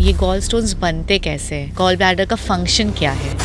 ये gall stones बनते कैसे हैं? गॉल ब्लैडर का फंक्शन क्या है?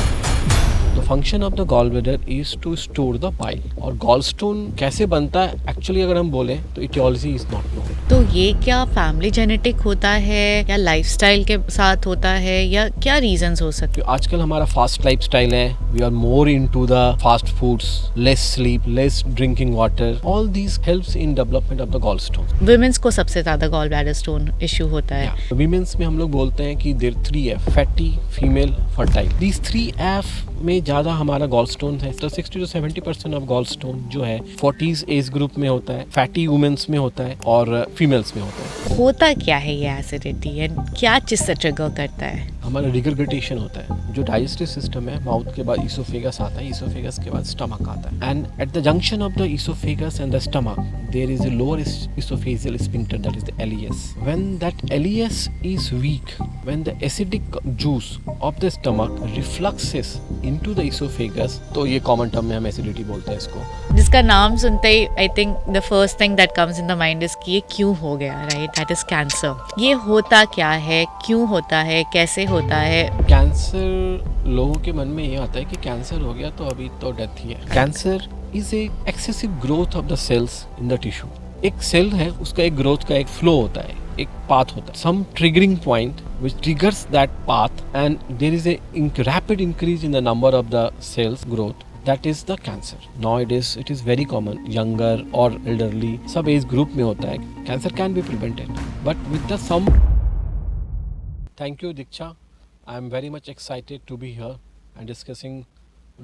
The function of the gallbladder is to store the bile. और gallstone कैसे बनता है एक्चुअली अगर हम बोलें तो etiology is not known. तो ये क्या फैमिली जेनेटिक होता है या लाइफस्टाइल के साथ होता है या क्या रीजंस हो सकते तो आजकल हमारा फास्ट लाइफस्टाइल है, we are more into the fast foods, less sleep, less drinking water, all these helps in development of the gallstone. हैं? वुमेन्स को सबसे ज्यादा गॉल ब्लैडर स्टोन इशू होता है। वीमेंस में हम लोग बोलते हैं कि there 3F, fatty, female, fertile. These 3F में ज़्यादा हमारा गॉलस्टोन है. तो 60 to 70% ऑफ गॉलस्टोन जो है 40s एज ग्रुप में होता है, फैटी वुमेन्स में होता है और फीमेल्स में होता है. होता क्या है ये एसिडिटी एंड क्या चीज से ट्रिगर करता है? हमारा रिगरगेटेशन होता है. जो डाइजेस्टिव सिस्टम है, माउथ के बाद ईसोफेगस आता है, ईसोफेगस के बाद स्टमक आता है. And at the junction of the oesophagus and the stomach there is a lower esophageal sphincter, that is the LES. When that LES is weak, when the acidic juice of the stomach refluxes into the esophagus, तो ये common term में हम acidity बोलते हैं इसको. जिसका नाम सुनते ही I think the first thing that comes in the mind is कि ये क्यों हो गया, राइट? That is cancer. ये होता क्या है, क्यों होता है, कैसे होता है? कैंसर लोगों के मन में ये आता है कि कैंसर हो गया तो अभी तो डेथ ही है. Cancer is a excessive growth of the cells in the tissue. एक सेल है, उसका एक ग्रोथ का एक फ्लो होता है, एक पाथ होता है. Some triggering point which triggers that path and there is a rapid increase in the number of the cells growth. That is the cancer. Nowadays it is very common, younger or elderly, सब age group में होता है. Cancer can be prevented, but with the some. Thank you, Diksha. I am very much excited to be here and discussing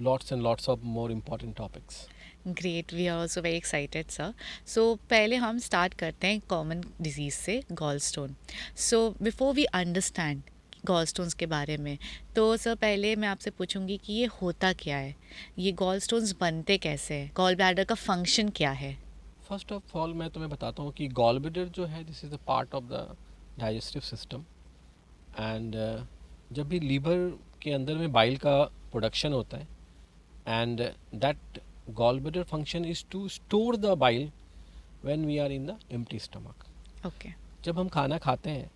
lots and lots of more important topics. Great, we are also very excited sir. So पहले हम start करते हैं common disease से, gall stone. So before we understand gall stones के बारे में, तो sir पहले मैं आपसे पूछूंगी कि ये होता क्या है, ये गॉल स्टोन्स बनते कैसे हैं, गॉल ब्लैडर का फंक्शन क्या है? फर्स्ट ऑफ ऑल मैं तुम्हें बताता हूँ कि गॉल ब्लैडर जो है, this is the part of the digestive system. And जब भी लीवर के अंदर में बाइल का प्रोडक्शन होता है and that gallbladder function is to store the bile when we are in the empty stomach. Okay. जब हम खाना खाते हैं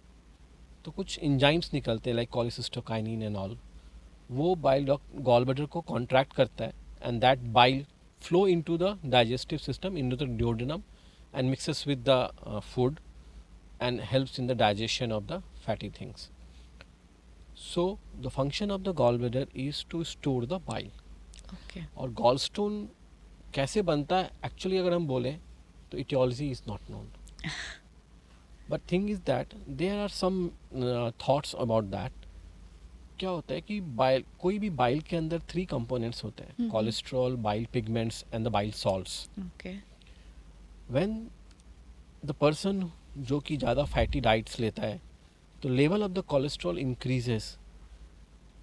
तो कुछ एंजाइम्स निकलते हैं लाइक कोलेसिस्टोकाइनिन एंड ऑल. वो बाइल gallbladder को कॉन्ट्रैक्ट करता है and that bile flow into the digestive system, into the duodenum and mixes with the food and helps in the digestion of the fatty things. So the function of the gallbladder is to store the bile. Okay. और gallstone कैसे बनता है actually अगर हम बोलें तो etiology is not known. But thing is that there are some thoughts about that. क्या होता है कि बाइल, कोई भी बाइल के अंदर 3 कंपोनेंट्स होते हैं, cholesterol, bile pigments and the bile salts. Okay. When the person जो कि ज़्यादा फैटी डाइट्स लेता है तो level of the cholesterol increases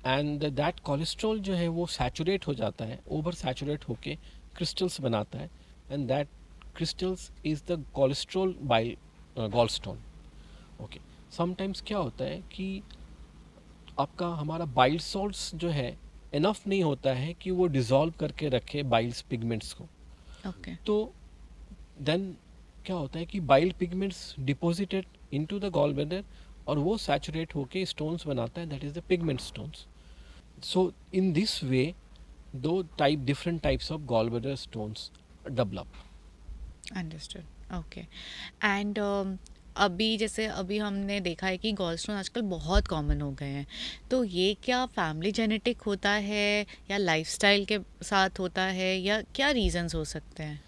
and that cholesterol जो है वो सैचुरेट हो जाता है, ओवर सैचुरेट होके क्रिस्टल्स बनाता है and that crystals is the cholesterol by gallstone. Okay. Sometimes क्या होता है कि आपका हमारा बाइल सॉल्ट्स जो है इनफ नहीं होता है कि वो डिज़ोल्व करके रखे बाइल्स पिगमेंट्स को. ओके. तो देन क्या होता है कि bile pigments deposited into the gall bladder और वो सैचुरेट होके स्टोन्स बनाता है, that is the pigment stones. So in this way different types of gallbladder stones develop. Understood. Okay. And अभी जैसे अभी हमने देखा है कि गॉल स्टोन आजकल बहुत कॉमन हो गए हैं, तो ये क्या फैमिली जेनेटिक होता है या लाइफस्टाइल के साथ होता है या क्या रीजंस हो सकते हैं?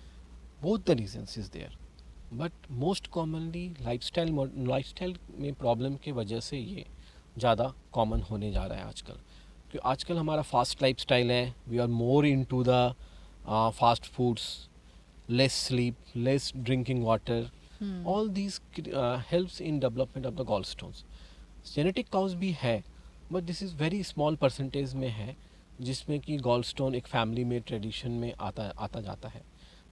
Both the reasons is there, but most commonly lifestyle में प्रॉब्लम के वजह से ये ज़्यादा कॉमन होने जा रहा है आजकल. क्योंकि आजकल हमारा फास्ट लाइफस्टाइल है, we are more into the fast foods, less sleep, less drinking water, all these helps in development of the gallstones. Genetic cause भी है but this is very small percentage में है जिसमें कि गॉलस्टोन एक family में tradition में आता जाता है.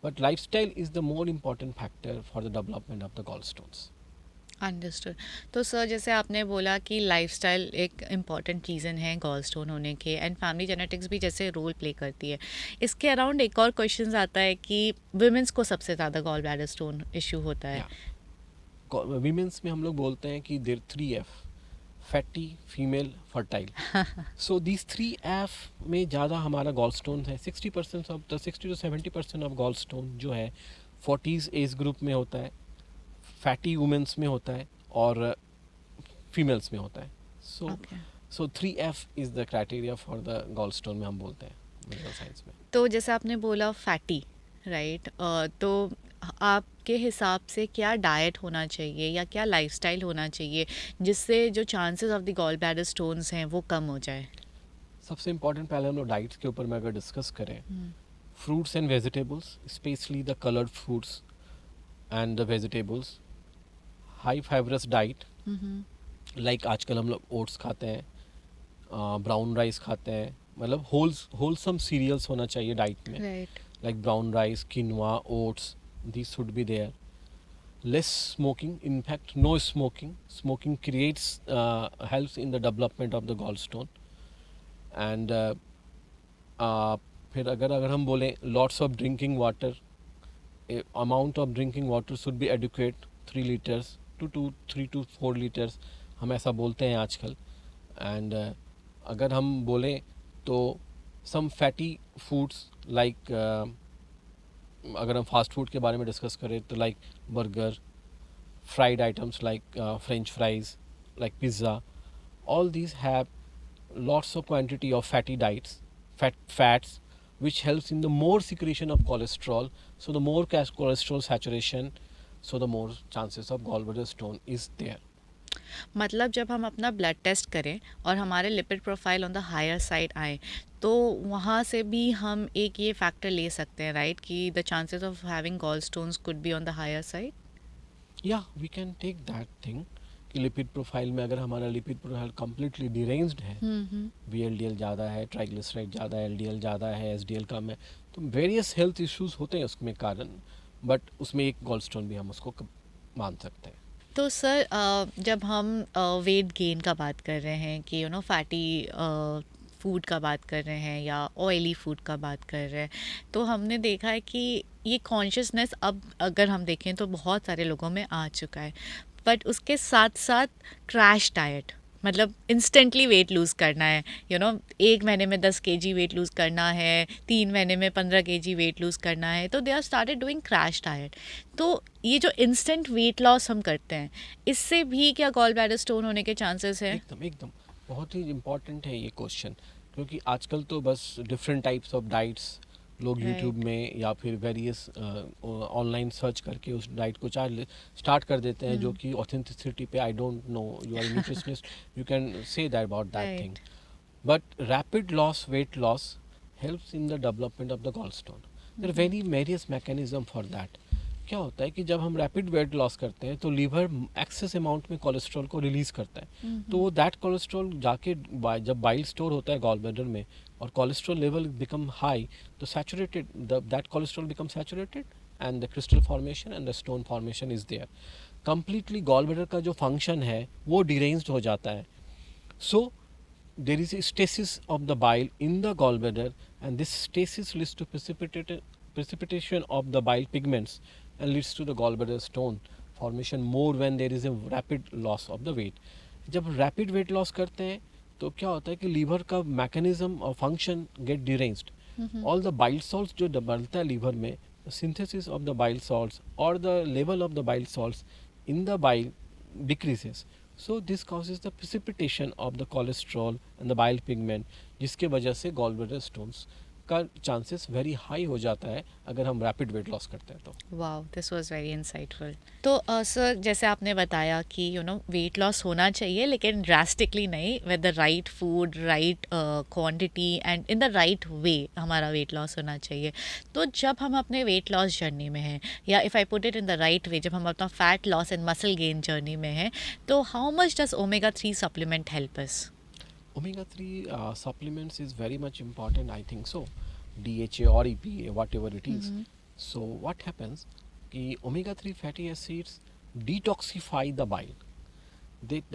But lifestyle is the more important factor for the development of the gallstones. Understood. तो सर जैसे आपने बोला कि लाइफस्टाइल एक इम्पॉर्टेंट रीज़न है गॉल स्टोन होने के एंड फैमिली जेनेटिक्स भी जैसे रोल प्ले करती है, इसके अराउंड एक और क्वेश्चन आता है कि वुमेन्स को सबसे ज़्यादा गॉल ब्लैडर स्टोन इशू होता है. वीमेंस में हम लोग बोलते हैं कि there 3F, fatty, female, fertile. So these three F में ज़्यादा हमारा गॉल स्टोन है. 60% of the 60 to 70% of gall stone जो है 40s एज ग्रुप में होता है, फैटी वुमेंस में होता है और फीमेल्स में होता है. So okay. So 3F is the criteria for the gall stone में हम बोलते हैं मेडिकल साइंस में. तो जैसे आपने बोला फैटी, राइट, तो आपके हिसाब से क्या डाइट होना चाहिए या क्या लाइफस्टाइल होना चाहिए जिससे जो chances of the gall bladder stones हैं वो कम हो जाए? सबसे इम्पॉर्टेंट पहले हम लोग डाइट्स के ऊपर में अगर डिस्कस करें, हम्म, fruits and vegetables, especially the colored fruits and the vegetables, high fibrous diet, hmm, like आजकल हम लोग ओट्स खाते हैं, ब्राउन राइस खाते हैं, मतलब होलसम सीरियल्स होना चाहिए डाइट में, right. like brown rice, quinoa, oats, these should be there. Less smoking, in fact no smoking. Smoking creates helps in the development of the gallstone. And फिर अगर हम बोलें lots of drinking water, amount of drinking water should be adequate, 3 liters to 3 to 4 liters हम ऐसा बोलते हैं आजकल. And अगर हम बोलें तो सम फैटी फूड्स लाइक, अगर हम फास्ट फूड के बारे में डिस्कस करें तो like burger, fried items like French fries, like pizza, all these have lots of quantity of fatty diets, fats, which helps in the more secretion of cholesterol. So the more cholesterol saturation, so the more chances of gallbladder stone is there. मतलब जब हम अपना blood test करें और हमारे lipid profile on the higher side आए तो वहाँ से भी हम एक ये फैक्टर ले सकते हैं, राइट, कि the chances of having gall stones could be on the higher side. Yeah, we can take that thing कि लिपिड प्रोफाइल में अगर हमारा लिपिड प्रोफाइल कम्प्लीटली डिरेंज्ड है, VLDL ज़्यादा है, ट्राइग्लिसराइड ज़्यादा है, LDL ज़्यादा है, SDL कम है, तो वेरियस हेल्थ इश्यूज होते हैं उसमें कारण, बट उसमें एक गॉल स्टोन भी हम उसको मान सकते हैं. तो सर जब हम वेट गेन का बात कर रहे हैं कि फैटी फूड का बात कर रहे हैं या ऑयली फूड का बात कर रहे हैं, तो हमने देखा है कि ये कॉन्शियसनेस अब अगर हम देखें तो बहुत सारे लोगों में आ चुका है, बट उसके साथ साथ क्रैश डाइट, मतलब इंस्टेंटली वेट लूज़ करना है, एक महीने में 10 kg वेट लूज़ करना है, 3 महीने में 15 kg वेट लूज़ करना है, तो they are started doing crash diet. तो ये जो इंस्टेंट वेट लॉस हम करते हैं, इससे भी क्या गॉल ब्लैडर स्टोन होने के चांसेस हैं? एकदम एकदम बहुत ही इम्पॉर्टेंट है ये क्वेश्चन, क्योंकि आजकल तो बस डिफरेंट टाइप्स ऑफ डाइट्स लोग यूट्यूब राइट. में या फिर वेरियस ऑनलाइन सर्च करके उस डाइट को स्टार्ट कर देते हैं, जो कि ऑथेंटिसिटी पे I don't know, you are nutritionist, you can say that about that thing. Right. But rapid loss, weight loss helps in the development of the gallstone. There are very various mechanism for that. क्या होता है कि जब हम rapid weight loss करते हैं तो liver excess amount में कोलेस्ट्रॉल को रिलीज करता है, तो वो दैट कोलेस्ट्रॉल जाके जब बाइल स्टोर होता है गॉल ब्लैडर में और कोलेस्ट्रॉल लेवल बिकम हाई, तो saturated that cholesterol become saturated and the crystal formation and the stone formation is there. Completely gall bladder का जो फंक्शन है वो डिरेंज्ड हो जाता है. सो there is a stasis of the bile in the gallbladder, and this stasis leads to precipitation of the bile pigments and leads to the gallbladder stone formation more when there is a rapid loss of the weight. जब rapid weight loss करते हैं तो क्या होता है कि liver का mechanism और function get deranged. All the bile salts जो बनता है लीवर में, synthesis of the bile salts और the level of the bile salts in the bile decreases. So this causes the precipitation of the cholesterol and the bile pigment, जिसके वजह से gallbladder stones का chances very high हो जाता है अगर हम रैपिड वेट लॉस करते हैं तो. Wow, this was very insightful. तो सर जैसे आपने बताया कि वेट लॉस होना चाहिए लेकिन ड्रास्टिकली नहीं, with the right food, right quantity and in the right way हमारा वेट लॉस होना चाहिए. तो जब हम अपने वेट लॉस जर्नी में हैं, या if I put it in the right way, जब हम अपना fat loss and muscle gain journey में हैं, तो how much does omega 3 supplement help us? Omega 3 supplements is very much important, I think so. DHA or EPA, whatever it is. So what happens कि omega 3 fatty acids detoxify the bile.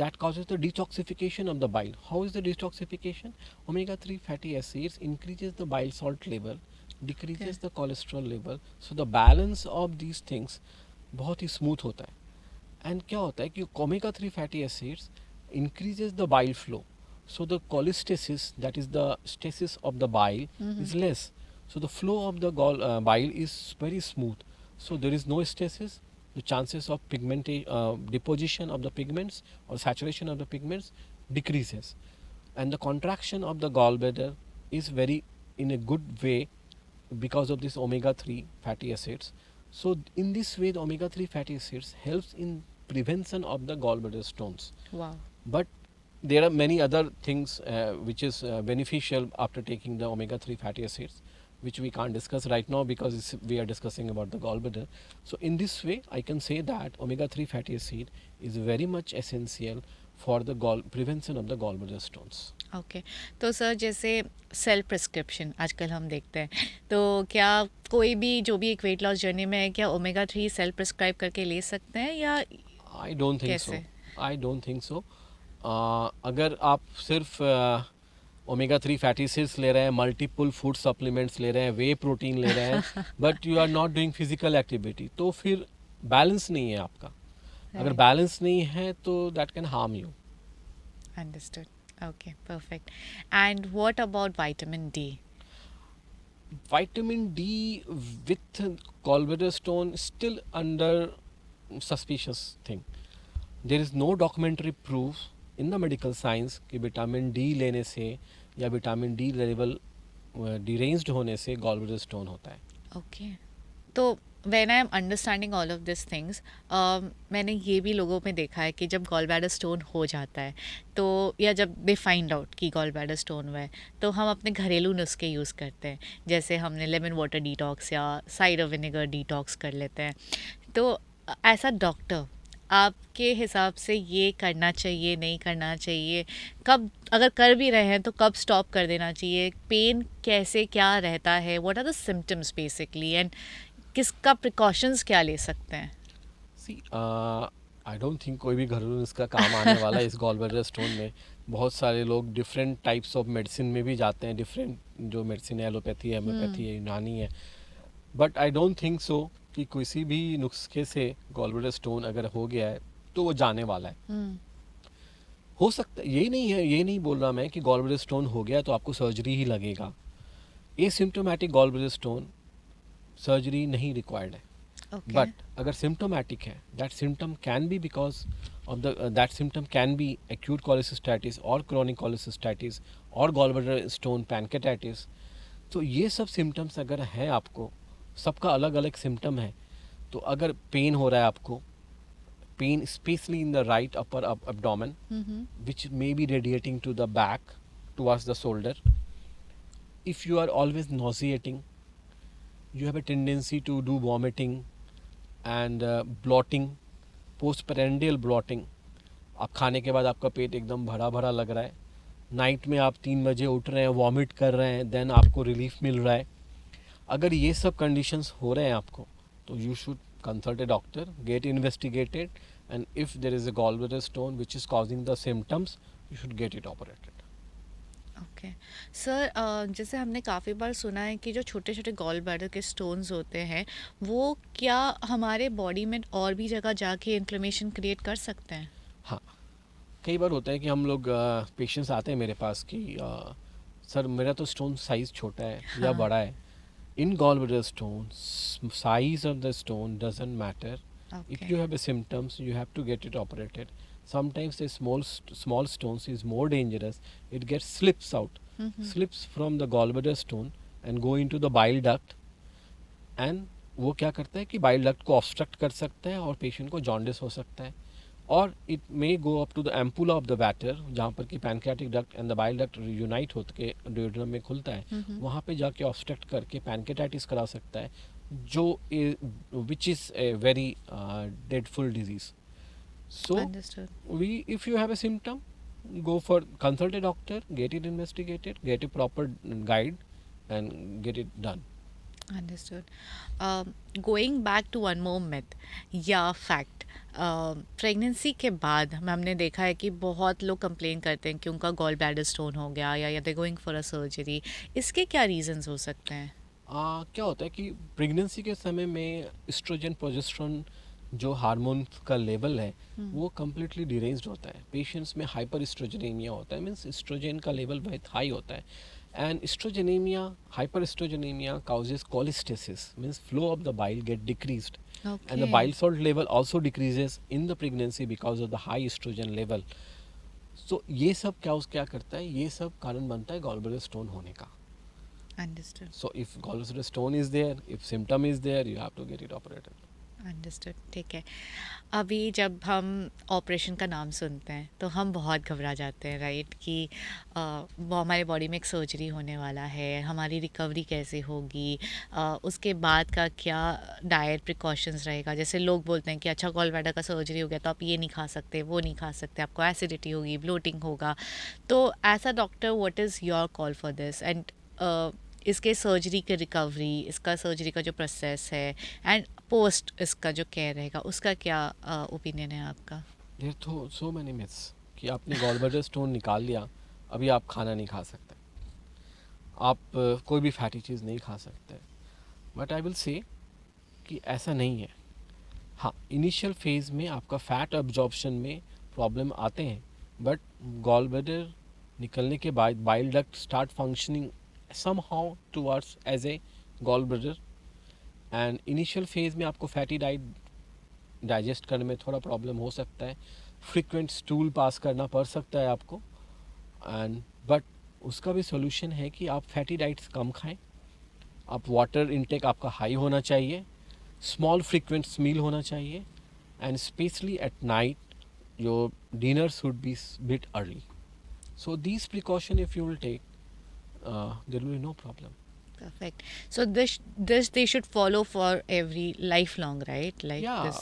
That causes the detoxification of the bile. How is the detoxification? Omega 3 fatty acids increases the bile salt level, decreases the cholesterol level. So the balance of these things बहुत ही smooth होता है. And क्या होता है कि omega 3 fatty acids increases the bile flow. So the cholestasis, that is the stasis of the bile, is less. So the flow of the bile is very smooth. So there is no stasis. The chances of deposition of the pigments or saturation of the pigments decreases, and the contraction of the gallbladder is very in a good way because of this omega-3 fatty acids. So in this way, the omega-3 fatty acids helps in prevention of the gallbladder stones. Wow. But there are many other things which is beneficial after taking the omega-3 fatty acids, which we can't discuss right now because we are discussing about the gallbladder. So in this way, I can say that omega-3 fatty acid is very much essential for the prevention of the gallbladder stones. Okay, तो sir जैसे self prescription आजकल हम देखते हैं, तो क्या कोई भी जो भी एक वेट लॉस जर्नी में है, क्या ओमेगा 3 सेल्फ प्रिस्क्राइब करके ले सकते हैं या आई डोंट थिंक सो. कैसे? I don't think so. अगर आप सिर्फ ओमेगा-3 फैटी एसिड्स ले रहे हैं, मल्टीपल फूड सप्लीमेंट्स ले रहे हैं, वे प्रोटीन ले रहे हैं, but you are not doing physical activity, तो फिर बैलेंस नहीं है आपका. अगर Right. बैलेंस नहीं है तो that can harm you. Understood. Okay, perfect. And what about vitamin D? Vitamin D with gallbladder stone still under suspicious thing. There is no documentary proof in the medical science कि vitamin D लेने से या vitamin D level deranged होने से gallbladder stone होता है. Okay. तो when I am understanding all of this things, मैंने ये भी लोगों में देखा है कि जब गॉल ब्लैडर स्टोन हो जाता है, तो या जब दे फाइंड आउट कि गॉल ब्लैडर स्टोन हुआ है, तो हम अपने घरेलू नुस्खे यूज़ करते हैं. जैसे हमने लेमन वाटर डिटॉक्स या साइडर विनेगर डिटॉक्स कर लेते हैं. तो ऐसा डॉक्टर आपके हिसाब से ये करना चाहिए, नहीं करना चाहिए, कब अगर कर भी रहे हैं तो कब स्टॉप कर देना चाहिए, पेन कैसे क्या रहता है, what are the symptoms basically, and किसका प्रिकॉशंस क्या ले सकते हैं? सी आई डोंट थिंक कोई भी घरेलू इसका काम आने वाला है इस गॉलब्लैडर स्टोन में. बहुत सारे लोग डिफरेंट टाइप्स ऑफ मेडिसिन में भी जाते हैं, डिफरेंट जो मेडिसिन है, एलोपैथी है, होम्योपैथी है, यूनानी है. बट आई डोंट थिंक सो कि किसी भी नुस्खे से गॉलब्लैडर स्टोन अगर हो गया है तो वो जाने वाला है. हो सकता है, ये नहीं है, ये नहीं बोल रहा मैं कि गॉलब्लैडर स्टोन हो गया तो आपको सर्जरी ही लगेगा. एसिम्प्टोमेटिक गॉलब्लैडर स्टोन सर्जरी नहीं रिक्वायर्ड है. ओके. बट अगर सिम्टोमेटिक है, that symptom can be because of the that symptom can be acute cholecystitis और क्रोनिक कोलेसिस्टाइटिस और गॉलब्लैडर स्टोन पैनकेटाइटिस. तो ये सब सिम्टम्स अगर हैं आपको, सबका अलग अलग सिम्टम है. तो अगर पेन हो रहा है आपको, pain specially in the right upper abdomen which may be radiating to the back towards the shoulder, if you are always nauseating, you have a tendency to do vomiting and bloating, postprandial bloating. आप खाने के बाद आपका पेट एकदम भरा भरा लग रहा है, नाइट में आप 3 बजे उठ रहे हैं, वॉमिट कर रहे हैं, देन आपको रिलीफ मिल रहा है. अगर ये सब कंडीशंस हो रहे हैं आपको, तो you should consult a doctor, get investigated, and if there is a gallbladder stone which is causing the symptoms, you should get it operated. Okay sir, जैसे हमने काफ़ी बार सुना है कि जो छोटे छोटे गॉल ब्लैडर के स्टोन्स होते हैं, वो क्या हमारे बॉडी में और भी जगह जाके इन्फ्लेमेशन क्रिएट कर सकते हैं? हाँ, कई बार होता है कि हम लोग पेशेंट्स आते हैं मेरे पास कि सर मेरा तो स्टोन साइज़ छोटा है या हाँ. बड़ा है. In gallbladder stones, size of the stone doesn't matter. If okay. you have a symptoms, you have to get it operated. Sometimes the small stones is more dangerous. It gets slips out, slips from the gallbladder stone and go into the bile duct. And वो क्या करता है कि bile duct को obstruct कर सकता है और patient को jaundice हो सकता है. और it may go up to the ampulla of the Vater, जहाँ पर कि pancreatic duct and the bile duct unite होकर के ड्यूodenum में खुलता है, वहाँ पे जाके ऑब्स्ट्रक्ट करके पैनकेटाइटिस करा सकता है, जो which is a very dreadful disease. So understood. We if you have a symptom, go for consult a doctor, get it investigated, get a proper guide and get it done. Understood. Going back to one more myth या fact, pregnancy के बाद हमने देखा है कि बहुत लोग complain करते हैं कि उनका गॉल ब्लैडर स्टोन हो गया या they going for a surgery. इसके क्या रीजंस हो सकते हैं? क्या होता है कि प्रेगनेंसी के समय में एस्ट्रोजन प्रोजेस्टेरोन जो हार्मोन का लेवल है वो कम्प्लीटली डिरेंज्ड होता है. पेशेंट्स में हाइपर एस्ट्रोजेनेमिया होता है, मीन्स एस्ट्रोजन का लेवल बहुत हाई होता है. And estrogenemia, hyper estrogenemia causes cholestasis, means flow of the bile get decreased, and the okay, bile salt level also decreases in the pregnancy because of the high estrogen level. So ये सब क्या करता है, ये सब कारण बनता है gallbladder stone होने का. Understood, So if gallbladder stone is there, if symptom is there, you have to get it operated. Understood, ठीक है। अभी जब हम ऑपरेशन का नाम सुनते हैं तो हम बहुत घबरा जाते हैं, राइट, कि वो हमारे बॉडी में एक सर्जरी होने वाला है, हमारी रिकवरी कैसे होगी, उसके बाद का क्या डाइट प्रिकॉशंस रहेगा। जैसे लोग बोलते हैं कि अच्छा गॉल ब्लैडर का सर्जरी हो गया तो आप ये नहीं खा सकते, वो नहीं खा सकते, आपको एसिडिटी होगी, ब्लोटिंग होगा। तो as a doctor what is your call for this, and इसके सर्जरी के रिकवरी, इसका सर्जरी का जो प्रोसेस है एंड पोस्ट इसका जो केयर रहेगा, उसका क्या ओपिनियन है आपका? There are so many myths कि आपने gallbladder stone निकाल लिया, अभी आप खाना नहीं खा सकते, आप कोई भी फैटी चीज़ नहीं खा सकते. बट आई विल से कि ऐसा नहीं है. हाँ, इनिशियल फेज़ में आपका फैट अब्जॉर्प्शन में प्रॉब्लम आते हैं, बट गॉल निकलने के बाद bile duct start functioning somehow towards as a gall bladder. And initial phase में आपको फैटी डाइट डाइजेस्ट करने में थोड़ा प्रॉब्लम हो सकता है, फ्रीक्वेंट स्टूल पास करना पड़ सकता है आपको. एंड बट उसका भी सोल्यूशन है कि आप फैटी डाइट्स कम खाएं, आप वाटर इनटेक आपका हाई होना चाहिए, स्मॉल फ्रीक्वेंट मील होना चाहिए, and specially at night your dinner should be bit early. So these precaution if you will take, there will be no problem. Perfect. So this they should follow for every lifelong, right? Like Yeah, this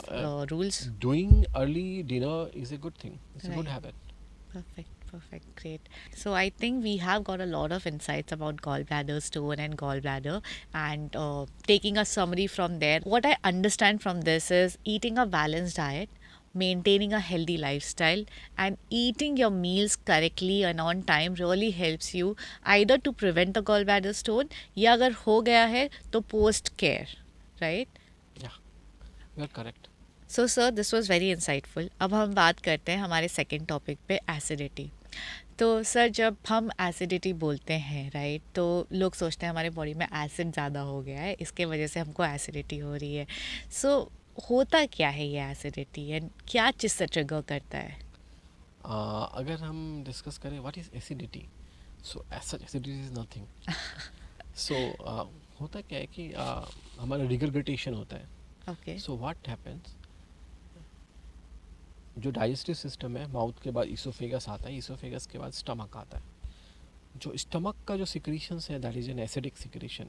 rules. doing early dinner is a good thing. It's a good Right. habit. Perfect, great. So I think we have got a lot of insights about gallbladder stone and gallbladder, and taking a summary from there. What I understand from this is eating a balanced diet, maintaining a healthy lifestyle, and eating your meals correctly and on time really helps you either to prevent the gallbladder stone या अगर हो गया है तो post care, right? Yeah, you are correct. So sir this was very insightful. अब हम बात करते हैं हमारे सेकंड टॉपिक पे, एसिडिटी। तो सर जब हम एसिडिटी बोलते हैं, राइट, तो लोग सोचते हैं हमारे बॉडी में एसिड ज़्यादा हो गया है, इसके वजह से हमको एसिडिटी हो रही है। सो होता क्या है ये एसिडिटी एंड क्या चीज़ से ट्रिगर करता है? अगर हम डिस्कस करें what is acidity, so acidity is nothing. So होता क्या है कि हमारा रिगरगेटेशन होता है. ओके, सो व्हाट हैपेंस, जो डाइजेस्टिव सिस्टम है, माउथ के बाद ईसोफेगस आता है, ईसोफेगस के बाद स्टमक आता है. जो स्टमक का जो सिक्रीशंस है that is an acidic secretion,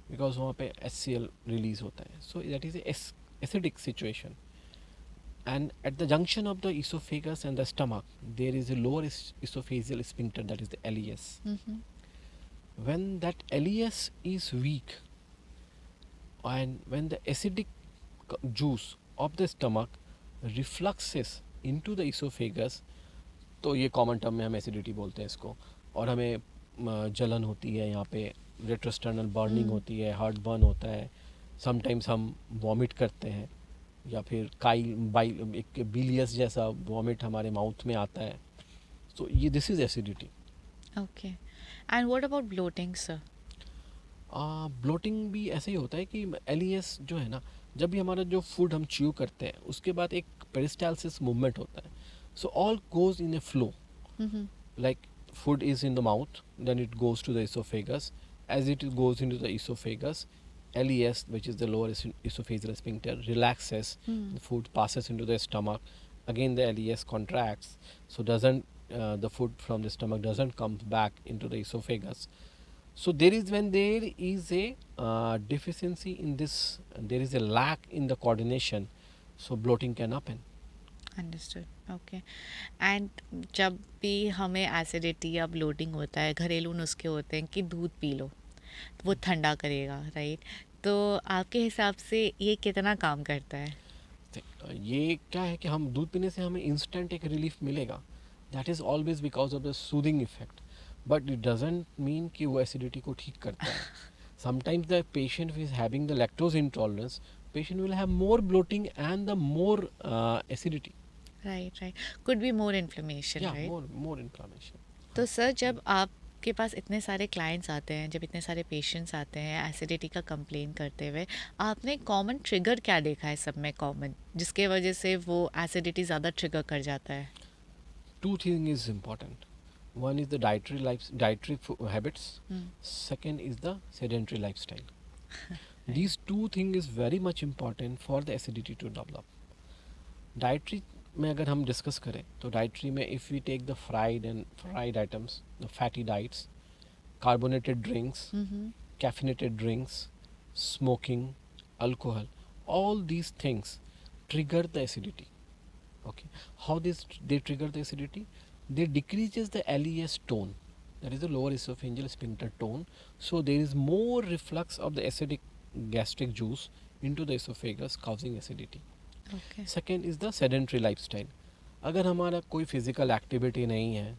because वहाँ पे HCl रिलीज होता है. So that is acidic situation. And at the junction of the esophagus and the stomach, there is a lower esophageal sphincter, that is the LES. When that LES is weak, and when the acidic juice of the stomach refluxes into the esophagus, तो ये common term में हम acidity बोलते हैं इसको. और हमें जलन होती है, यहाँ पे रेट्रोस्टर्नल बर्निंग होती है, हार्ट बर्न होता है, समटाइम्स हम वॉमिट करते हैं, या फिर एक बिलियस जैसा वॉमिट हमारे माउथ में आता है. तो ये this is acidity. Okay, and what about bloating sir? Bloating भी ऐसे ही होता है कि LES जो है ना, जब भी हमारा जो फूड हम च्यू करते हैं उसके बाद एक पेरिस्टालसिस मूवमेंट होता है. So all goes in A flow, like food is in the mouth, then it goes to the esophagus. As it goes into the esophagus, LES, which is the lower esophageal sphincter, relaxes. The food passes into the stomach. Again, the LES contracts, so doesn't the food from the stomach doesn't come back into the esophagus. So when there is a deficiency in this, there is a lack in the coordination, so bloating can happen. Understood, okay. And जब भी हमें acidity या bloating होता है, घरेलू नुस्खे होते हैं कि दूध पी लो, वो ठंडा करेगा, राइट? तो आपके हिसाब से ये कितना काम करता है? ये क्या है कि हम दूध पीने से हमें इंस्टेंट एक रिलीफ मिलेगा, that is always because of the soothing effect, but it doesn't mean कि वो एसिडिटी को ठीक करता है. Sometimes the patient is having the lactose intolerance, patient will have more bloating and the more acidity. Right. Could be more inflammation, Yeah, right? more inflammation. तो sir जब आपके पास इतने सारे क्लाइंट्स आते हैं, जब इतने सारे पेशेंट्स आते हैं एसिडिटी का कंप्लेन करते हुए, आपने कॉमन ट्रिगर क्या देखा है सब में कॉमन, जिसके वजह से वो एसिडिटी ज़्यादा ट्रिगर कर जाता है? Two things is important. One is the dietary habits. Second is the sedentary lifestyle. These two things is very much important for the acidity to develop. Dietary में अगर हम डिस्कस करें तो डाइट्री में if we take the fried items, the fatty diets, carbonated drinks, caffeinated drinks, smoking, alcohol, all these things trigger the acidity. Okay, how they trigger the acidity? They decreases the LES tone, that is the lower esophageal sphincter tone, so there is more reflux of the acidic gastric juice into the esophagus causing acidity. Okay second is the sedentary lifestyle. अगर हमारा कोई physical activity नहीं है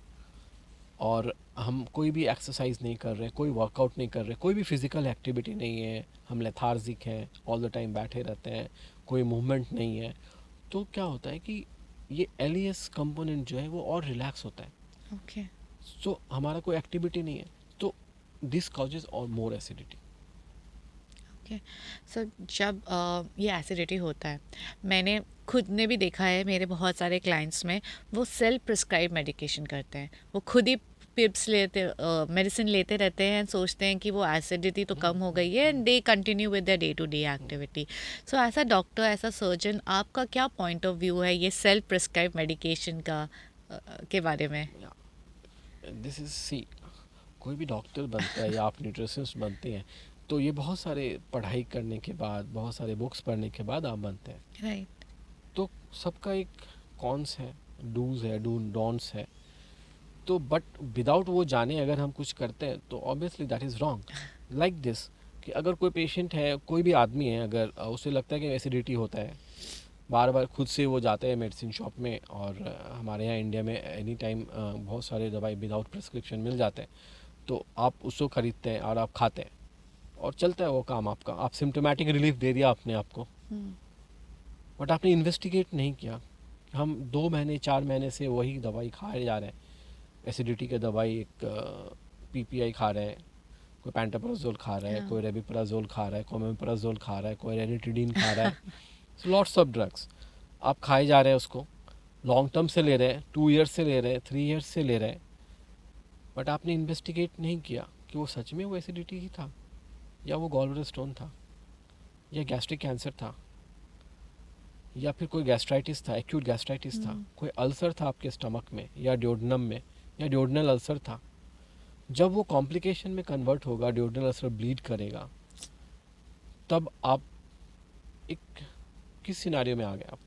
और हम कोई भी exercise नहीं कर रहे, कोई वर्कआउट नहीं कर रहे, कोई भी फिज़िकल एक्टिविटी नहीं है, हम लेथार्जिक हैं, ऑल द टाइम बैठे रहते हैं, कोई मूवमेंट नहीं है, तो क्या होता है कि ये एलियस कंपोनेंट जो है वो और रिलैक्स होता है. ओके सो हमारा कोई एक्टिविटी नहीं है, तो दिस कॉजेज और मोर एसिडिटी. ओके सो जब ये एसिडिटी होता है, मैंने खुद ने भी देखा है मेरे बहुत सारे क्लाइंट्स में, वो सेल्फ प्रिस्क्राइब मेडिकेशन करते हैं, वो खुद ही पिप्स लेते मेडिसिन लेते रहते हैं, सोचते हैं कि वो एसिडिटी तो कम हो गई है and they continue with the day to day activity. So as a doctor, as a surgeon, आपका क्या पॉइंट ऑफ व्यू है ये सेल्फ प्रिस्क्राइब मेडिकेशन का के बारे में? दिस इज सी, कोई भी डॉक्टर बनता है या आप न्यूट्रिशनिस्ट बनते हैं तो ये बहुत सारे पढ़ाई करने के बाद, बहुत सारे बुक्स पढ़ने के बाद आप बनते हैं. राइट तो सबका एक कॉन्स है, डूज है, डोंट्स है. तो बट विदाउट वो जाने अगर हम कुछ करते हैं तो obviously that is wrong. Like this कि अगर कोई पेशेंट है, कोई भी आदमी है, अगर उसे लगता है कि एसिडिटी होता है, बार बार खुद से वो जाते हैं मेडिसिन शॉप में, और हमारे यहाँ इंडिया में एनी टाइम बहुत सारे दवाई विदाउट प्रिस्क्रिप्शन मिल जाते हैं, तो आप उसको ख़रीदते हैं और आप खाते हैं और चलता है वो काम आपका. आप सिम्टोमेटिक रिलीफ दे दिया अपने आप को, बट आपने इन्वेस्टिगेट नहीं किया. हम 2 महीने 4 महीने से वही दवाई खाए जा रहे हैं, एसिडिटी के दवाई, एक PPI खा रहे हैं, कोई पैंटोप्राजोल खा रहा है, कोई रेबिप्राजोल खा रहा है, कोई ओमेप्राजोल खा रहा है, कोई रेनिटिडीन खा रहा है. लॉट्स ऑफ ड्रग्स आप खाए जा रहे हैं, उसको लॉन्ग टर्म से ले रहे हैं, 2 ईयर्स से ले रहे हैं, 3 ईयर्स से ले रहे हैं, बट आपने इन्वेस्टिगेट नहीं किया कि वो सच में वो एसिडिटी ही था, या वो गॉलब्लैडर स्टोन था, या गैस्ट्रिक कैंसर था, या फिर कोई गैस्ट्राइटिस था, एक्यूट गैस्ट्राइटिस था, कोई अल्सर था आपके स्टमक में या ड्योडेनम में, या ड्योडेनल अल्सर था. जब वो कॉम्प्लिकेशन में कन्वर्ट होगा, ड्योडेनल अल्सर ब्लीड करेगा, तब आप एक किस सिनारियो में आ गए आप.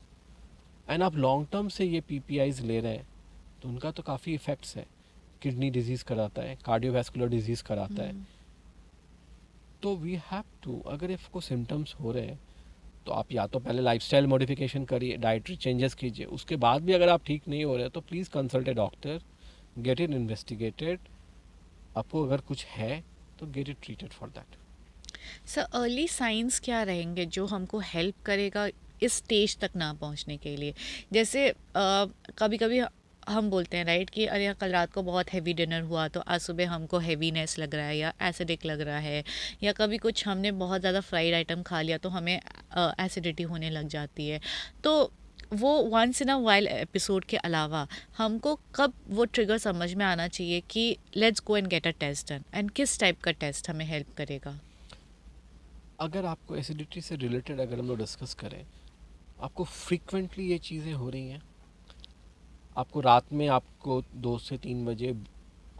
एंड आप लॉन्ग टर्म से ये PPIs ले रहे हैं तो उनका तो काफ़ी इफ़ेक्ट्स है. किडनी डिजीज़ कराता है, कार्डियोवैस्कुलर डिजीज़ कराता है. तो वी हैव टू, अगर आपको सिम्टम्स हो रहे हैं तो आप या तो पहले लाइफस्टाइल मॉडिफिकेशन करिए, डाइटरी चेंजेस कीजिए, उसके बाद भी अगर आप ठीक नहीं हो रहे तो please consult A doctor, get it investigated. आपको अगर कुछ है तो get it treated for that. Sir early signs क्या रहेंगे जो हमको हेल्प करेगा इस स्टेज तक ना पहुंचने के लिए? जैसे कभी कभी हम बोलते हैं राइट कि अरे कल रात को बहुत हैवी डिनर हुआ तो आज सुबह हमको हैवीनेस लग रहा है या एसिडिक लग रहा है, या कभी कुछ हमने बहुत ज़्यादा फ्राइड आइटम खा लिया तो हमें एसिडिटी होने लग जाती है. तो वो once in a while episode के अलावा हमको कब वो ट्रिगर समझ में आना चाहिए कि let's go and get a test done, and किस टाइप का टेस्ट हमें हेल्प करेगा? अगर आपको एसिडिटी से रिलेटेड अगर हम लोग डिस्कस करें, आपको फ्रीक्वेंटली ये चीज़ें हो रही हैं, आपको रात में आपको 2 से 3 बजे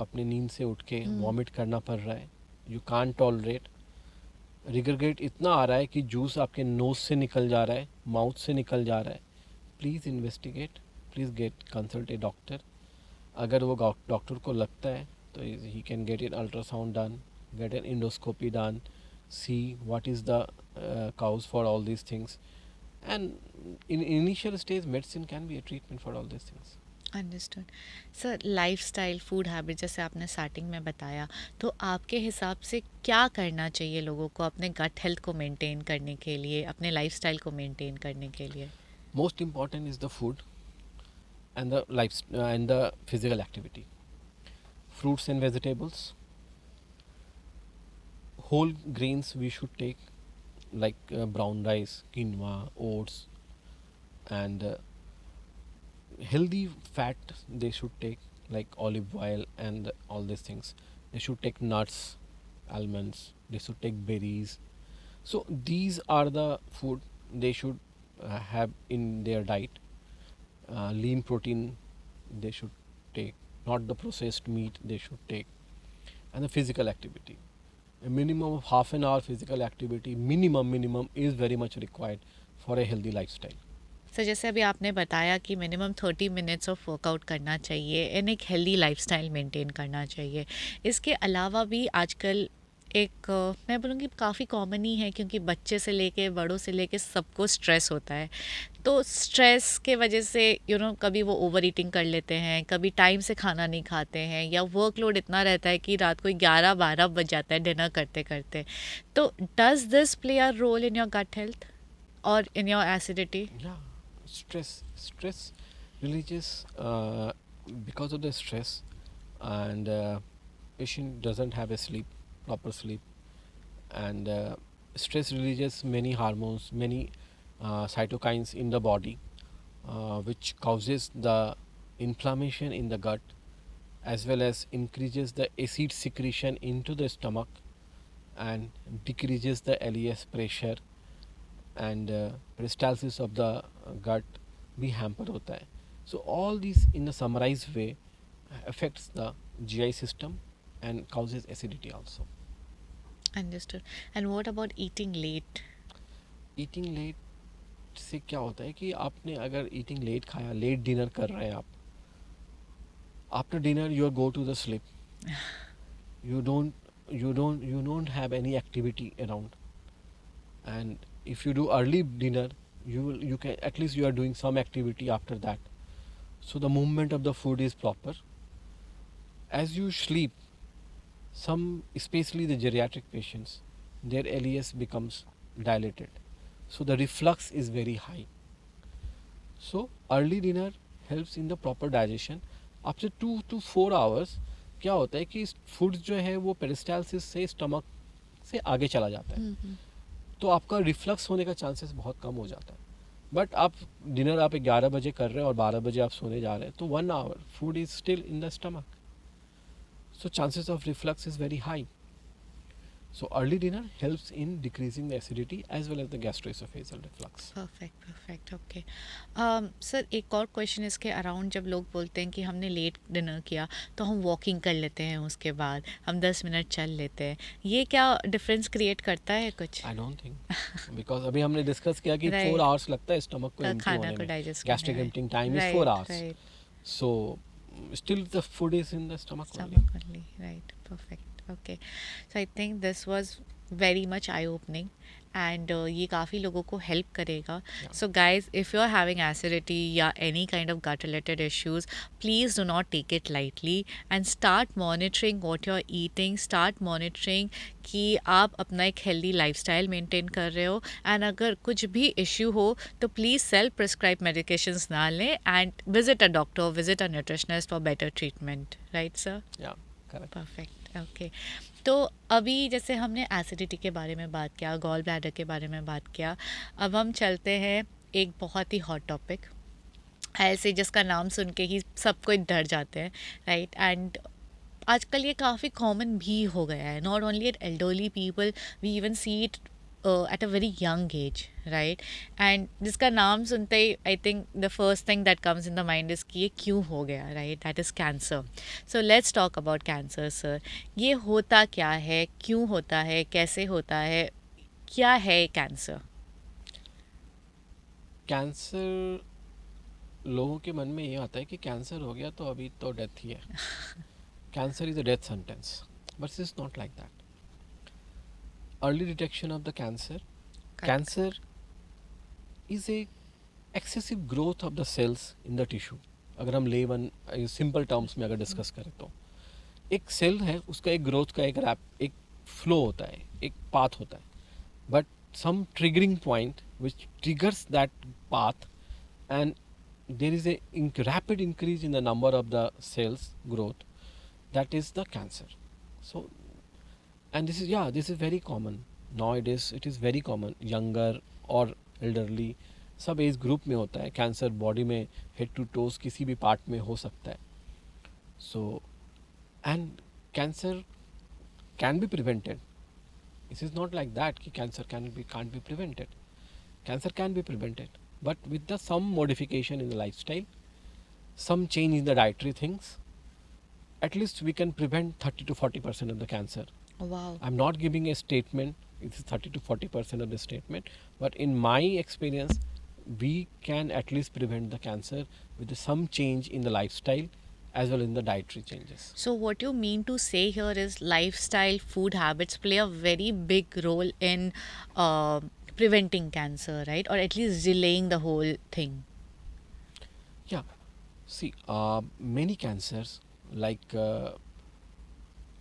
अपनी नींद से उठ के वॉमिट करना पड़ रहा है, यू कांट टॉलरेट, रिगरगेट इतना आ रहा है कि जूस आपके नोज से निकल जा रहा है, माउथ से निकल जा रहा है, please investigate, please get consult A doctor. अगर वो डॉक्टर को लगता है तो he can get an ultrasound done, get an endoscopy done, see what is the cause for all these things, and in initial stage medicine can be a treatment for all these things. Understood. Sir lifestyle food habit जैसे आपने starting में बताया, तो आपके हिसाब से क्या करना चाहिए लोगों को अपने गट हेल्थ को मेंटेन करने के लिए, अपने लाइफस्टाइल को मेंटेन करने के लिए? Most important is the food and the and the physical activity. Fruits and vegetables, whole grains we should take, like brown rice, quinoa, oats, and healthy fat they should take, like olive oil and all these things. They should take nuts, almonds. They should take berries. So these are the food they should have in their diet. Lean protein they should take, not the processed meat they should take, and the physical activity. A minimum of half an hour physical activity, minimum is very much required for a healthy lifestyle. Sir जैसे अभी आपने बताया कि minimum 30 minutes of workout करना चाहिए and एक healthy lifestyle maintain करना चाहिए। इसके अलावा भी आजकल एक मैं बोलूँगी काफ़ी कॉमन ही है, क्योंकि बच्चे से लेके बड़ों से लेके सबको स्ट्रेस होता है। तो स्ट्रेस के वजह से कभी वो ओवर ईटिंग कर लेते हैं, कभी टाइम से खाना नहीं खाते हैं, या वर्कलोड इतना रहता है कि रात को 11-12 बज जाता है डिनर करते करते। तो does this play a role in your gut health और in your acidity? Yeah, stress releases because of the stress, and patient doesn't have a proper sleep, and stress releases many hormones, many cytokines in the body, which causes the inflammation in the gut, as well as increases the acid secretion into the stomach and decreases the LES pressure, and peristalsis of the gut भी hamper होता है. So all these in a summarized way affects the GI system and causes acidity also. Understood. And what about eating late? Eating late से क्या होता है कि आपने अगर eating late खाया, late dinner कर रहे हैं आप, after dinner you go to the sleep, you don't have any activity around, and if you do early dinner, you can at least you are doing some activity after that, so the movement of the food is proper. As you sleep, some especially the geriatric patients, their LES becomes dilated, so the reflux is very high. So early dinner helps in the proper digestion. After 2 to 4 hours क्या होता है कि food जो है वो peristalsis से stomach से आगे चला जाता है, तो आपका रिफ्लक्स होने का चांसेस बहुत कम हो जाता है. बट आप डिनर आप 11 बजे कर रहे हैं और 12 बजे आप सोने जा रहे हैं, तो 1 hour food is still in the stomach, so chances of reflux is very high. So early dinner helps in decreasing the acidity as well as the gastroesophageal reflux. Perfect okay. Sir एक और question इसके around, जब लोग बोलते हैं कि हमने late dinner किया तो हम वॉकिंग कर लेते हैं, उसके बाद हम 10 मिनट चल लेते हैं, ये क्या डिफरेंस क्रिएट करता है कुछ? I don't think, because अभी हमने डिस्कस किया कि Right. 4 hours लगता है स्टमक को एम्प्टी खाना होने को में. Digest Gastric emptying time is 4 hours. So still the food is in the stomach only. Stomach only, right? Perfect. Okay. So I think this was very much eye-opening, and ये काफ़ी लोगों को help करेगा. Yeah. So guys, if you're having acidity या any kind of gut-related issues, please do not take it lightly and start monitoring what you're eating. Start monitoring कि आप अपना एक healthy lifestyle maintain कर रहे हो, and अगर कुछ भी issue हो तो please self-prescribe medications ना लें and visit a doctor, visit a nutritionist for better treatment. Right, sir? Yeah, correct. Perfect okay. तो अभी जैसे हमने एसिडिटी के बारे में बात किया, गॉल ब्लैडर के बारे में बात किया, अब हम चलते हैं एक बहुत ही हॉट टॉपिक, ऐसे जिसका नाम सुन के ही सब कोई डर जाते हैं, राइट? एंड आजकल ये काफ़ी कॉमन भी हो गया है, not only at elderly people, we even see it at a very young age, right? And जिसका नाम सुनते ही I think the first thing that comes in the mind is कि ये क्यों हो गया, right? That is cancer. So let's talk about cancer. Sir, ये होता क्या है, क्यों होता है, कैसे होता है, क्या है कैंसर? कैंसर, लोगों के मन में ये आता है कि कैंसर हो गया तो अभी तो डेथ ही है. Cancer is a death sentence, but it's not like that. Early detection of the cancer. Cancer is a excessive growth of the cells in the tissue. अगर हम लेवन सिंपल टर्म्स में अगर डिस्कस करें तो एक सेल है, उसका एक ग्रोथ का एक फ्लो होता है, एक पाथ होता है, but some triggering point which triggers that path, and there is a rapid increase in the number of the cells growth, that is the cancer. So, and this is very common nowadays. It is very common, younger or elderly, सब age group में होता है cancer. Body में head to toes किसी भी part में हो सकता है. So and cancer can be prevented. It is not like that कि cancer can't be prevented. Cancer can be prevented, but with some modification in the lifestyle, some change in the dietary things, at least we can prevent 30 to 40% of the cancer. Wow. I'm not giving a statement. It is 30 to 40% of the statement, but in my experience, we can at least prevent the cancer with some change in the lifestyle as well in the dietary changes. So, what you mean to say here is lifestyle, food habits play a very big role in uh, preventing cancer, right? Or at least delaying the whole thing. Yeah. See, many cancers, like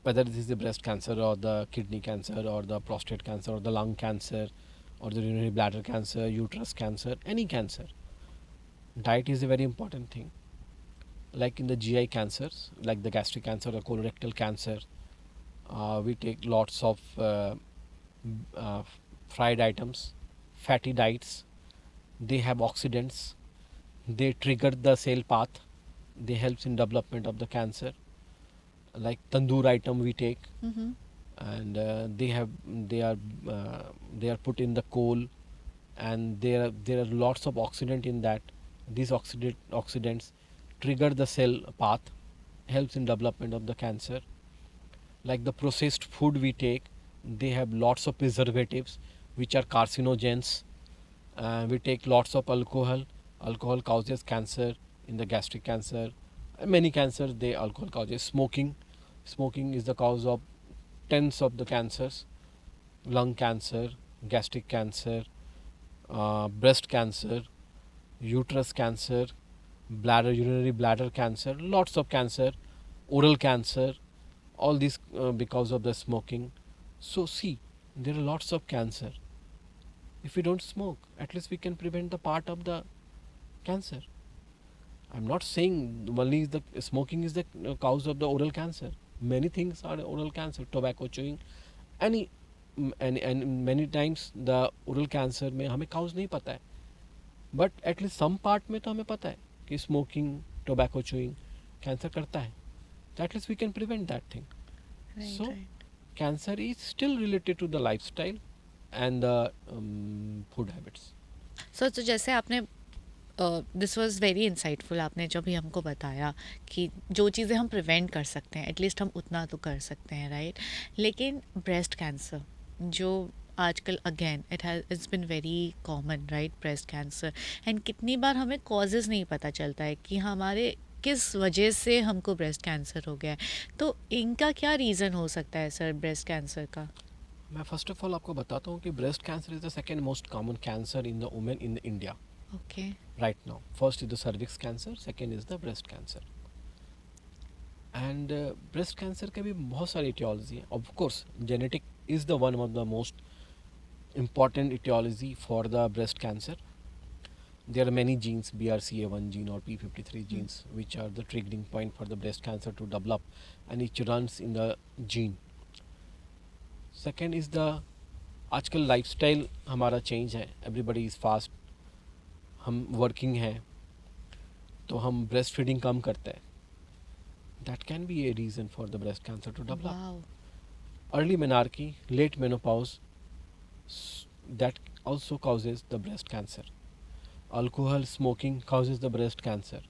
whether this is the breast cancer or the kidney cancer or the prostate cancer or the lung cancer or the urinary bladder cancer, uterus cancer, any cancer, diet is a very important thing. Like in the GI cancers, like the gastric cancer or colorectal cancer, we take lots of uh, fried items, fatty diets. They have oxidants. They trigger the cell path. They helps in development of the cancer. Like tandoor item we take, Mm-hmm. and they are put in the coal, and there are lots of oxidant in that. These oxidants trigger the cell path, helps in development of the cancer. Like the processed food we take, they have lots of preservatives which are carcinogens. We take lots of alcohol. Alcohol causes cancer in the gastric cancer. Many cancers, they alcohol causes. Smoking is the cause of tens of the cancers: lung cancer, gastric cancer, breast cancer, uterus cancer, urinary bladder cancer, lots of cancer, oral cancer, all these because of the smoking. So see, there are lots of cancer. If we don't smoke, at least we can prevent the part of the cancer. I'm not saying only the smoking is the cause of the oral cancer. Many things are oral cancer, tobacco chewing, any and many times the oral cancer में हमें cause नहीं पता है, but at least some part में तो हमें पता है कि smoking, tobacco chewing cancer करता है. So at least we can prevent that thing. Right, So right. cancer is still related to the lifestyle and the food habits. तो जैसे आपने दिस वॉज वेरी इंसाइटफुल, आपने जो भी हमको बताया कि जो चीज़ें हम प्रिवेंट कर सकते हैं एटलीस्ट हम उतना तो कर सकते हैं, राइट? लेकिन ब्रेस्ट कैंसर जो आजकल again it's been very common, right? Breast cancer, and कितनी बार हमें कॉजेज़ नहीं पता चलता है कि हमारे किस वजह से हमको ब्रेस्ट कैंसर हो गया है. तो इनका क्या रीज़न हो सकता है सर ब्रेस्ट कैंसर का? मैं फर्स्ट ऑफ ऑल आपको बताता हूँ कि breast cancer is the second most common cancer in the women in India okay. right now. First is the cervix cancer, second is the breast cancer. And breast cancer के भी बहुत सारी etiology है. Of course, genetic is the one of the most important etiology for the breast cancer. There are many genes, BRCA1 gene or P53 genes, which are the triggering point for the breast cancer to develop, and it runs in the gene. Second is the आजकल lifestyle हमारा change है. Everybody is fast. हम working हैं तो हम breast feeding कम करते हैं. That can be a reason for the breast cancer to develop. Wow. Early menarche, late menopause, that also causes the breast cancer. Alcohol smoking causes the breast cancer,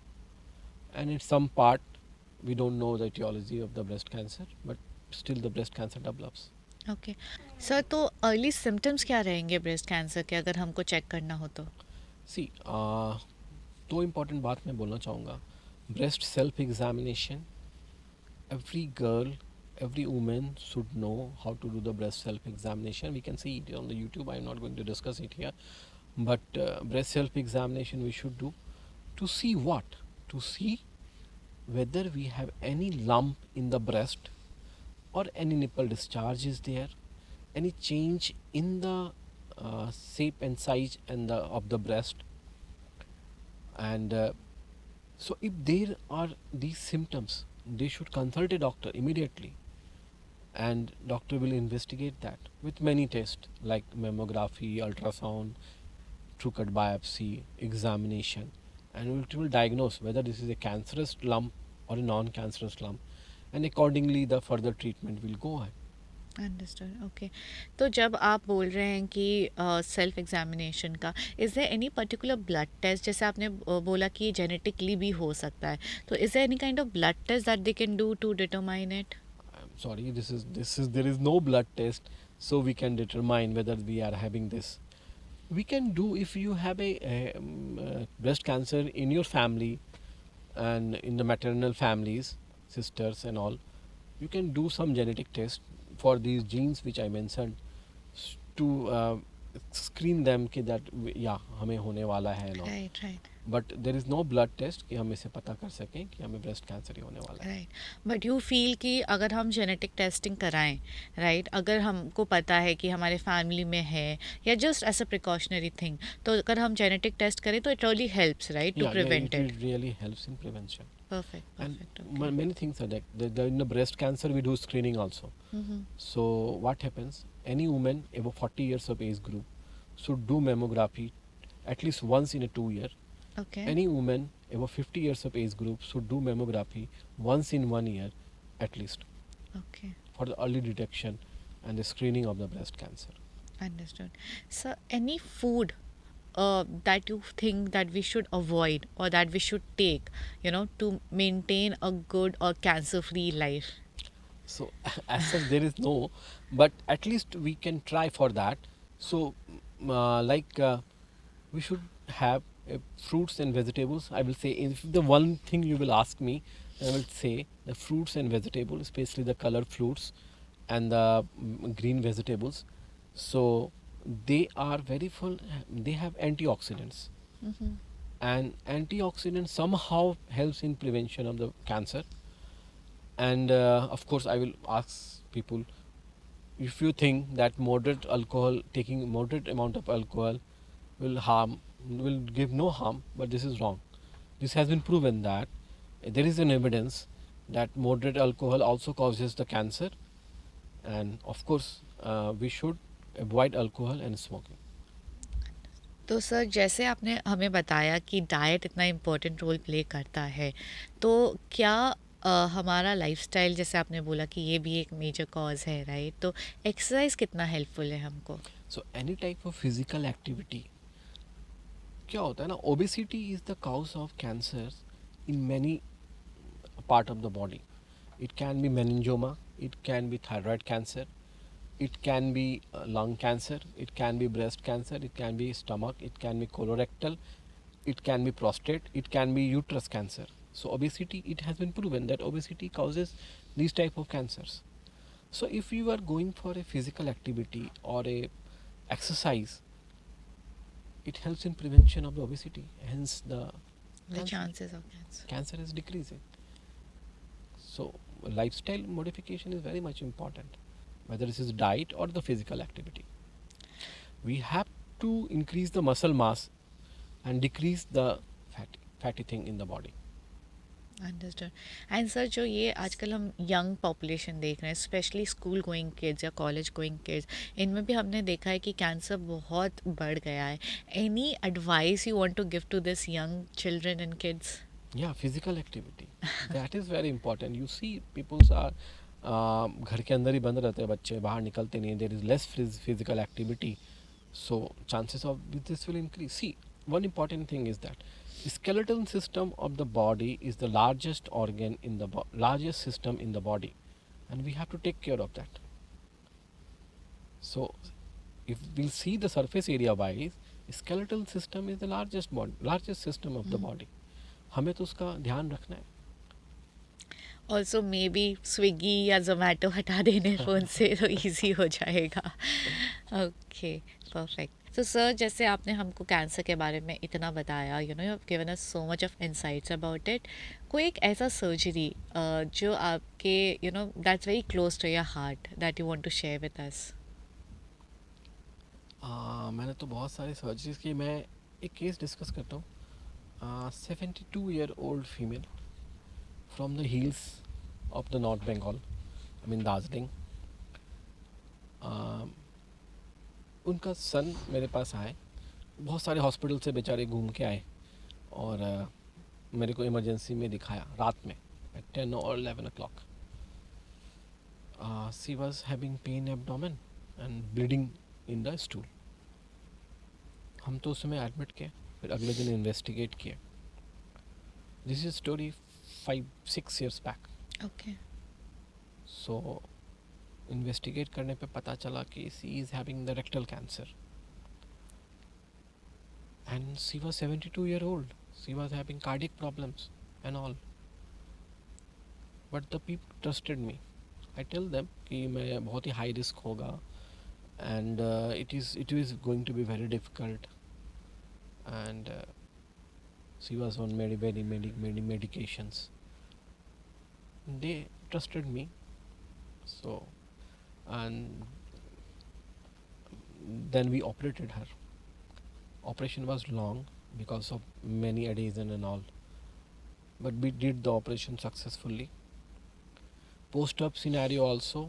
and in some part we don't know the etiology of the breast cancer, but still the breast cancer develops. Okay sir, तो early symptoms क्या रहेंगे breast cancer के अगर हमको check करना हो तो? सी दो इम्पॉर्टेंट बात मैं बोलना चाहूँगा. Breast self examination, every girl, every woman should know how to do the breast self examination. We can see it on the YouTube. I am not going to discuss it here, but breast self examination we should do to see what, to see whether we have any lump in the breast or any nipple discharge is there, any change in the shape and size and of the breast. And so if there are these symptoms, they should consult a doctor immediately, and doctor will investigate that with many tests like mammography, ultrasound, true cut biopsy, examination, and it will diagnose whether this is a cancerous lump or a non-cancerous lump, and accordingly the further treatment will go ahead. Understood okay. तो जब आप बोल रहे हैं कि self examination का, is there any particular blood test, जैसे आपने बोला कि जेनेटिकली भी हो सकता है, तो is there any kind of blood test that they can do to determine it? I'm sorry, this is there is no blood test, so we can determine whether we are having this. We can do if you have a breast cancer in your family and in the maternal families, sisters and all. You can do some genetic test for these genes which I mentioned to screen them कि that yeah हमें होने वाला है and all. Right, right, But there is no blood test कि हम इसे पता कर सकें कि हमें breast cancer ही होने वाला है. राइट। बट यू फील कि अगर हम जेनेटिक टेस्टिंग कराएं, राइट, अगर हमको पता है कि हमारे फैमिली में है, या just as a precautionary thing, तो अगर हम जेनेटिक टेस्ट करें तो it really helps, right, to Yeah, prevent it it? really helps in prevention. Perfect, And perfect, many things are like in the breast cancer we do screening also. Okay. So what happens? Any woman above 40 years of age group should do mammography at least once in a 2 year. Okay, Any woman above 50 years of age group should do mammography once in 1 year at least okay, for the early detection and the screening of the breast cancer. understood. So any food that you think that we should avoid or that we should take, to maintain a good or cancer free life? So as such there is no, but at least we can try for that. So we should have fruits and vegetables. I will say if the one thing you will ask me, I will say the fruits and vegetables, especially the colored fruits and the green vegetables. So they are very full. They have antioxidants, Mm-hmm. and antioxidants somehow helps in prevention of the cancer. And of course I will ask people, if you think that moderate alcohol, taking moderate amount of alcohol will give no harm, but this is wrong. This has been proven that there is an evidence that moderate alcohol also causes the cancer, and of course we should avoid alcohol and smoking. तो sir, जैसे आपने हमें बताया कि diet इतना important role play करता है, तो क्या हमारा लाइफस्टाइल, जैसे आपने बोला कि ये भी एक मेजर कॉज है, राइट, तो एक्सरसाइज कितना हेल्पफुल है हमको? So any type of physical activity, क्या होता है ना, obesity is the cause of cancers in many part of the body. It can be meningioma, it can be thyroid cancer, it can be lung cancer, it can be breast cancer, it can be stomach, it can be colorectal, it can be prostate, it can be uterus cancer. So obesity, it has been proven that obesity causes these type of cancers. So if you are going for a physical activity or a exercise, it helps in prevention of the obesity, hence the the cancer, chances of cancer. cancer is decreasing. So lifestyle modification is very much important, whether this is diet or the physical activity. We have to increase the muscle mass and decrease the fatty thing in the body. Understood. And sir, जो ये आजकल हम young population देख रहे हैं, specially school going kids या college going kids, इनमें भी हमने देखा है कि कैंसर बहुत बढ़ गया है। Any advice you want to give to this young children and kids? Yeah, physical activity, that is very important. You see people are घर के अंदर ही बंद रहते हैं बच्चे, बाहर निकलते नहीं, there is less physical activity, so chances of this will increase. See, one important thing is that the skeletal system of the body is the largest organ in the largest system in the body, and we have to take care of that. So if we see the surface area wise, skeletal system is the largest system of the body. हमें तो उसका ध्यान रखना है. Also may be Swiggy या जोमेटो हटा देने phone से तो ईजी हो जाएगा। Okay, perfect. तो सर जैसे आपने हमको कैंसर के बारे में इतना बताया, you know, you have given us so much of insights about it. कोई एक ऐसा सर्जरी जो आपके, you know, that's very close to your heart, that you want to share with us. मैंने तो बहुत सारी सर्जरीज की। मैं एक केस डिस्कस करता हूँ। 72-year-old female from the hills of the North Bengal, I mean Darjeeling. उनका सन मेरे पास आए, बहुत सारे हॉस्पिटल से बेचारे घूम के आए और मेरे को इमरजेंसी में दिखाया रात में at 10 or 11 o'clock. She was having pain abdomen and bleeding in the stool. हम तो उस समय एडमिट किए, फिर अगले दिन इन्वेस्टिगेट किए। This is story 5-6 years back. Okay. So investigate करने पे पता चला कि she is having the rectal cancer and she was 72-year-old. She was having cardiac problems and all, but the people trusted me. I tell them कि मैं बहुत ही high risk होगा and it is going to be very difficult and she was on many medications. They trusted me. So and then we operated her. Operation was long because of many adhesion and all, but we did the operation successfully. Post-op scenario also,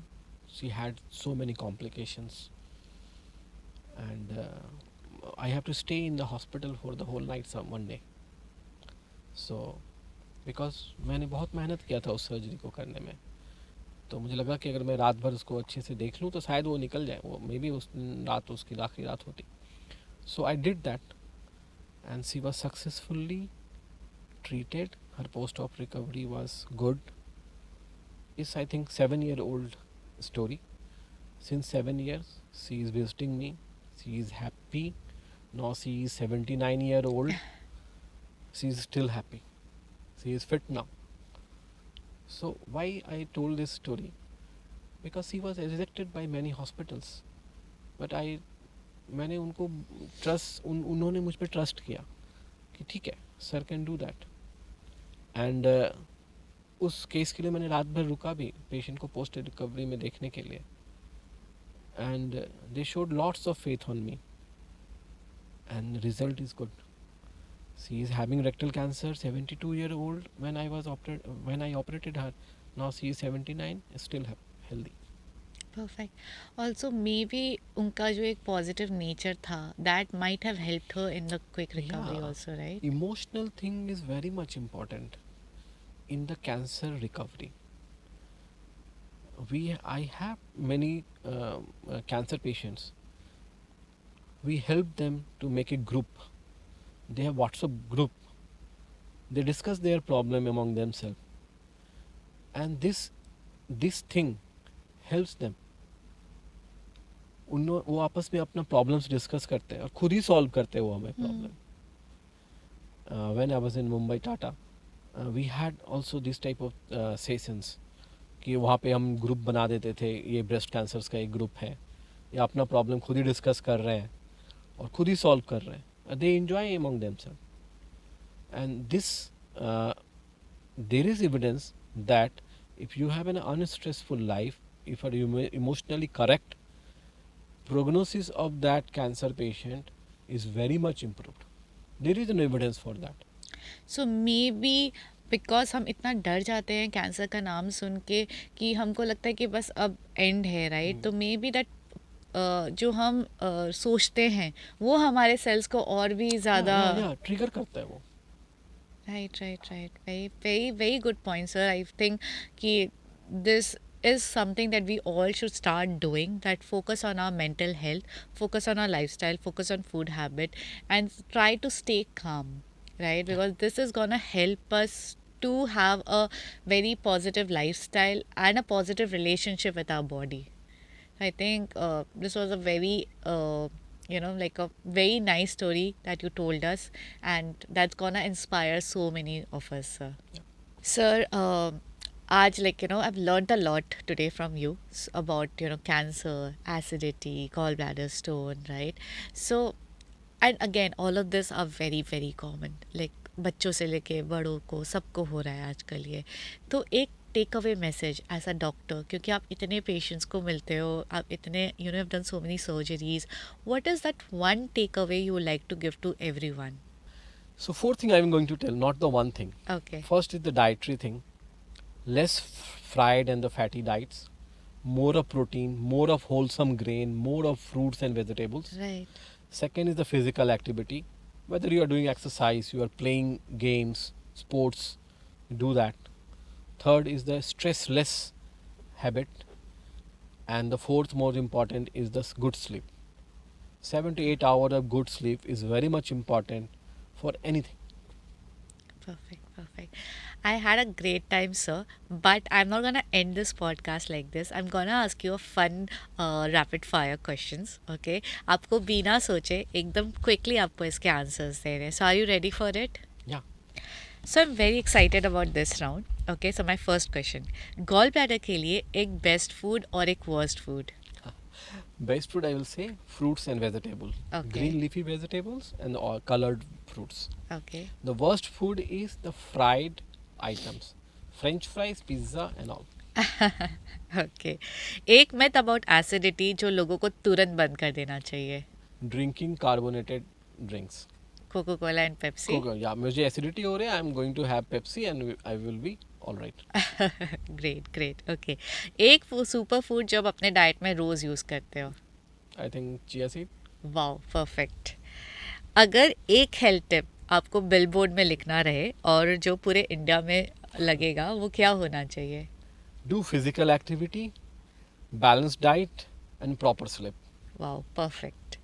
she had so many complications and I have to stay in the hospital for the whole night one day. So because मैंने बहुत मेहनत किया था उस surgery को करने में, तो मुझे लगा कि अगर मैं रात भर उसको अच्छे से देख लूँ तो शायद वो निकल जाए, वो मे बी उस दिन रात उसकी आखिरी रात होती. So I did that and she was successfully treated. Her post-op recovery was good. Is I think 7-year-old story. Since 7 years, she is visiting me. She is happy. Now she is 79-year-old. She is still happy. She is fit now. So why I told this story? Because she was rejected by many hospitals. But मैंने उनको उन्होंने मुझ पर trust किया कि ठीक है, sir can do that. And उस केस के लिए मैंने रात भर रुका भी पेशेंट को पोस्ट रिकवरी में देखने के लिए. And they showed lots of faith on me and result is good. She is having rectal cancer, 72-year-old when I operated her. Now she is 79, still healthy. Perfect. Also may be उनका जो एक positive nature था, that might have helped her in the quick recovery Yeah, also, right? emotional thing is very much important in the cancer recovery. I have many cancer patients. We help them to make a group. They have WhatsApp group. They discuss their problem among themselves, and this thing helps them. वो आपस में अपना problems discuss करते हैं और खुद ही solve करते हैं वो हमें problem. When I was in Mumbai Tata, we had also this type of sessions कि वहाँ पे हम ग्रुप बना देते थे. ये ब्रेस्ट कैंसर्स का एक ग्रुप है, ये अपना प्रॉब्लम खुद ही डिस्कस कर रहे हैं और खुद ही सॉल्व कर रहे हैं. They enjoy among themselves. And this, there is evidence that if you have an unstressful life, if you are emotionally correct, prognosis of that cancer patient is very much improved. There is an evidence for that. So may be because हम इतना डर जाते हैं cancer का नाम सुन के कि हमको लगता है कि बस अब एंड है, राइट? तो मे बी दैट जो हम सोचते हैं वो हमारे सेल्स को और भी ज़्यादा ट्रिगर करता है वो. Right right right. Very very very good point sir. I think कि this is something that we all should start doing, that focus on our mental health, focus on our lifestyle, focus on food habit, and try to stay calm, right? Because this is gonna help us to have a very positive lifestyle and a positive relationship with our body. I think this was a very you know, like a very nice story that you told us, and that's gonna inspire so many of us, sir. Yeah. Sir, आज I've learned a lot today from you about cancer, acidity, gallbladder stone, right? So and again all of this are very very common, like बच्चों से लेके बड़ों को सबको हो रहा है आजकल ये। तो एक take away message as a doctor, क्योंकि आप इतने पेशेंट्स को मिलते हो, आप इतने have done so many surgeries, what is that one take away you like to give to everyone? So fourth thing I'm going to tell, not the one thing. Okay. First is the dietary thing. Less fried and the fatty diets. More of protein, more of wholesome grain, more of fruits and vegetables. Right. Second is the physical activity. Whether you are doing exercise, you are playing games, sports, do that. Third is the stress less habit. And the fourth most important is the good sleep. 7 to 8 hours of good sleep is very much important for anything. Perfect, perfect. I had a great time, sir. But I'm not gonna end this podcast like this. I'm gonna ask you a fun rapid fire questions. Okay? आपको बिना सोचे एकदम quickly आपको इसके answers दे रहे हैं. So are you ready for it? Yeah. So I'm very excited about this round. Okay, so my first question. Gallbladder के लिए एक best food और एक worst food? Best food I will say fruits and vegetables. Okay. Green leafy vegetables and all colored fruits. Okay. The worst food is the fried items. French fries, pizza and all. Okay. एक myth about acidity जो लोगों को तुरंत बंद कर देना चाहिए. Drinking carbonated drinks. Coca-Cola and Pepsi. Yeah, मुझे acidity हो रहा है, I'm going to have Pepsi and I will be all right. Great great okay. एक सुपर फूड जो आप अपने डाइट में रोज़ यूज़ करते हो? I think chia seed. Wow perfect. अगर एक हेल्थ टिप आपको बिलबोर्ड में लिखना रहे और जो पूरे इंडिया में लगेगा, वो क्या होना चाहिए? Do physical activity, balanced diet and proper sleep. Wow perfect.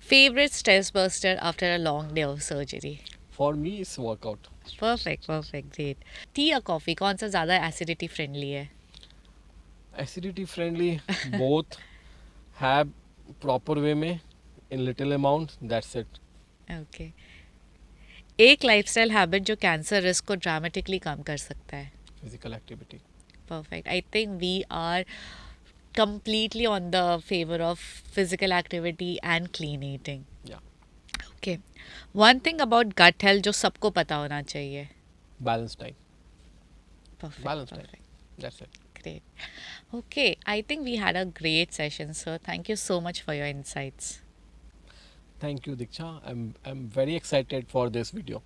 Favourite stress buster after a long day of surgery? For me it's workout. Perfect perfect great. T या कॉफ़ी कौन सा ज़्यादा एसिडिटी फ्रेंडली है? Acidity friendly both. Have proper way में in little amount, that's it. Okay. एक lifestyle habit जो cancer risk को dramatically कम कर सकता है? Physical activity. Perfect. I think we are completely on the favor of physical activity and clean eating. Yeah. Okay. One thing about gut health जो सबको पता होना चाहिए? Balanced diet. Perfect. Balanced diet. Perfect. That's it. Great. Okay. I think we had a great session, sir. Thank you so much for your insights. Thank you, Diksha. I'm very excited for this video.